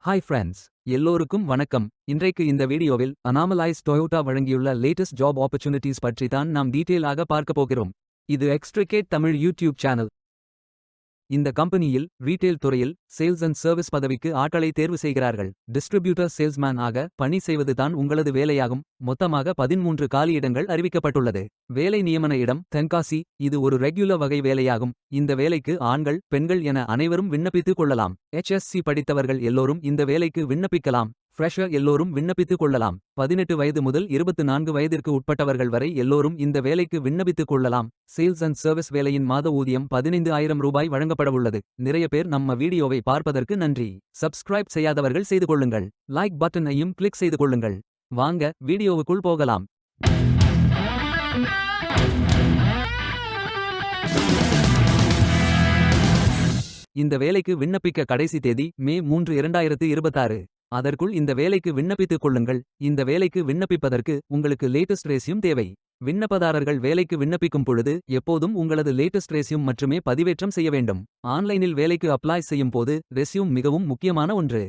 Hi friends, எல்லோருக்கும் வணக்கம். இன்றைக்கு இந்த வீடியோவில் அனாமலைஸ் டொயோட்டா வழங்கியுள்ள லேட்டஸ்ட் ஜாப் ஆப்பர்ச்சுனிட்டிஸ் பற்றி தான் நாம் டீட்டெயிலாக பார்க்க போகிறோம். இது எக்ஸ்ட்ரிகேட் தமிழ் யூடியூப் சேனல். இந்த கம்பெனியில் ரீட்டெயில் துறையில் சேல்ஸ் அண்ட் சர்வீஸ் பதவிக்கு ஆட்களை தேர்வு செய்கிறார்கள். டிஸ்ட்ரிபியூட்டர் சேல்ஸ்மேன் ஆக பணி செய்வது தான் உங்களது வேலையாகும். மொத்தமாக 13 காலியிடங்கள் அறிவிக்கப்பட்டுள்ளது. வேலை நியமன இடம் தென்காசி. இது ஒரு ரெகுலர் வகை வேலையாகும். இந்த வேலைக்கு ஆண்கள் பெண்கள் என அனைவரும் விண்ணப்பித்துக் கொள்ளலாம். HSC படித்தவர்கள் எல்லோரும் இந்த வேலைக்கு விண்ணப்பிக்கலாம். ஃப்ரெஷர் எல்லோரும் விண்ணப்பித்துக் கொள்ளலாம். 18 வயது முதல் 24 வயதிற்கு உட்பட்டவர்கள் வரை எல்லோரும் இந்த வேலைக்கு விண்ணப்பித்துக் கொள்ளலாம். சேல்ஸ் அண்ட் சர்வீஸ் வேலையின் மாத ஊதியம் 15,000 ரூபாய் வழங்கப்படவுள்ளது. நிறைய பேர் நம்ம வீடியோவை பார்ப்பதற்கு நன்றி. சப்ஸ்கிரைப் செய்யாதவர்கள் செய்து கொள்ளுங்கள். லைக் பட்டனையும் கிளிக் செய்து கொள்ளுங்கள். வாங்க வீடியோவுக்குள் போகலாம். இந்த வேலைக்கு விண்ணப்பிக்க கடைசி தேதி மே 3, 2026. அதற்குள் இந்த வேலைக்கு விண்ணப்பித்துக் கொள்ளுங்கள். இந்த வேலைக்கு விண்ணப்பிப்பதற்கு உங்களுக்கு லேட்டஸ்ட் ரெஸ்யூம் தேவை. விண்ணப்பதாரர்கள் வேலைக்கு விண்ணப்பிக்கும் பொழுது எப்போதும் உங்களது லேட்டஸ்ட் ரெஸ்யூம் மட்டுமே பதிவேற்றம் செய்ய வேண்டும். ஆன்லைனில் வேலைக்கு அப்ளை செய்யும் போது ரெஸ்யூம் மிகவும் முக்கியமான ஒன்று.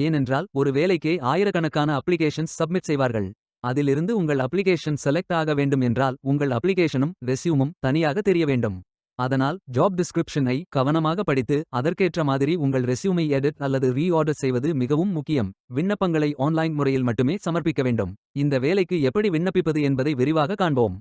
ஏனென்றால் ஒரு வேலைக்கே ஆயிரக்கணக்கான அப்ளிகேஷன்ஸ் சப்மிட் செய்வார்கள். அதிலிருந்து உங்கள் அப்ளிகேஷன் செலக்ட் ஆக வேண்டும் என்றால் உங்கள் அப்ளிகேஷனும் ரெஸ்யூமும் தனியாக தெரிய வேண்டும். அதனால் ஜாப் டிஸ்கிரிப்ஷனை கவனமாக படித்து அதற்கேற்ற மாதிரி உங்கள் ரெஸ்யூமை எடிட் அல்லது ரீஆர்டர் செய்வது மிகவும் முக்கியம். விண்ணப்பங்களை ஆன்லைன் முறையில் மட்டுமே சமர்ப்பிக்க வேண்டும். இந்த வேலைக்கு எப்படி விண்ணப்பிப்பது என்பதை விரிவாக காண்போம்.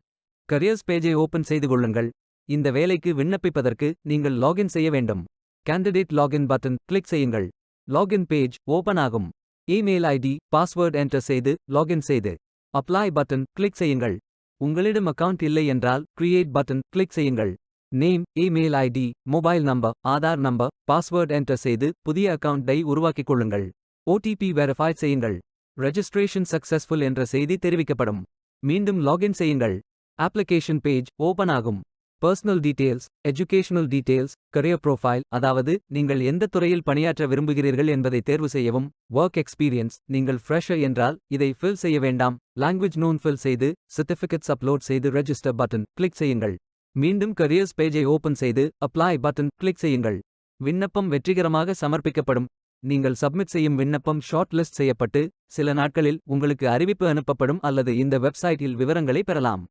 கரியர்ஸ் பேஜை ஓபன் செய்து கொள்ளுங்கள். இந்த வேலைக்கு விண்ணப்பிப்பதற்கு நீங்கள் லாகின் செய்ய வேண்டும். கேண்டிடேட் லாகின் பட்டன் கிளிக் செய்யுங்கள். லாகின் பேஜ் ஓபன் ஆகும். இமெயில் ஐடி பாஸ்வேர்ட் என்டர் செய்து லாகின் செய்து அப்ளை பட்டன் கிளிக் செய்யுங்கள். உங்களிடம் அக்கவுண்ட் இல்லை என்றால் கிரியேட் பட்டன் கிளிக் செய்யுங்கள். Name email ID mobile number Aadhaar number password enter செய்து புதிய அக்கவுண்டை உருவாக்கிக் கொள்ளுங்கள். OTP வெரிஃபை செய்யுங்கள். ரெஜிஸ்ட்ரேஷன் சக்சஸ்ஃபுல் என்ற செய்தி தெரிவிக்கப்படும். மீண்டும் லாகின் செய்யுங்கள். அப்ளிகேஷன் பேஜ் ஓபன் ஆகும். Personal details educational details career profile அதாவது நீங்கள் எந்த துறையில் பணியாற்ற விரும்புகிறீர்கள் என்பதை தேர்வு செய்யவும். ஒர்க் எக்ஸ்பீரியன்ஸ் நீங்கள் ஃப்ரெஷர் என்றால் இதை ஃபில் செய்ய வேண்டாம். லாங்குவேஜ் நோன் ஃபில் செய்து சர்டிஃபிகேட்ஸ் அப்லோட் செய்து ரெஜிஸ்டர் பட்டன் கிளிக் செய்யுங்கள். மீண்டும் கரியர்ஸ் பேஜை ஓபன் செய்து அப்ளை பட்டன் கிளிக் செய்யுங்கள். விண்ணப்பம் வெற்றிகரமாக சமர்ப்பிக்கப்படும். நீங்கள் சப்மிட் செய்யும் விண்ணப்பம் ஷார்ட் லிஸ்ட் செய்யப்பட்டு சில நாட்களில் உங்களுக்கு அறிவிப்பு அனுப்பப்படும் அல்லது இந்த வெப்சைட்டில் விவரங்களை பெறலாம்.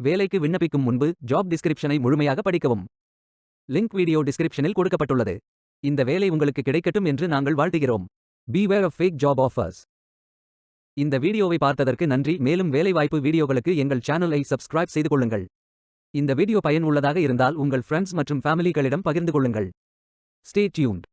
வேலைக்கு விண்ணப்பிக்கும் முன்பு ஜாப் டிஸ்கிரிப்ஷனை முழுமையாக படிக்கவும். லிங்க் வீடியோ டிஸ்கிரிப்ஷனில் கொடுக்கப்பட்டுள்ளது. இந்த வேலை உங்களுக்கு கிடைக்கட்டும் என்று நாங்கள் வாழ்த்துகிறோம். Beware of fake job offers. இந்த வீடியோவை பார்த்ததற்கு நன்றி. மேலும் வேலைவாய்ப்பு வீடியோகளுக்கு எங்கள் சேனலை சப்ஸ்கிரைப் செய்து கொள்ளுங்கள். இந்த வீடியோ பயன் உள்ளதாக இருந்தால் உங்கள் ஃப்ரெண்ட்ஸ் மற்றும் ஃபேமிலிகளிடம் பகிர்ந்து கொள்ளுங்கள். Stay tuned.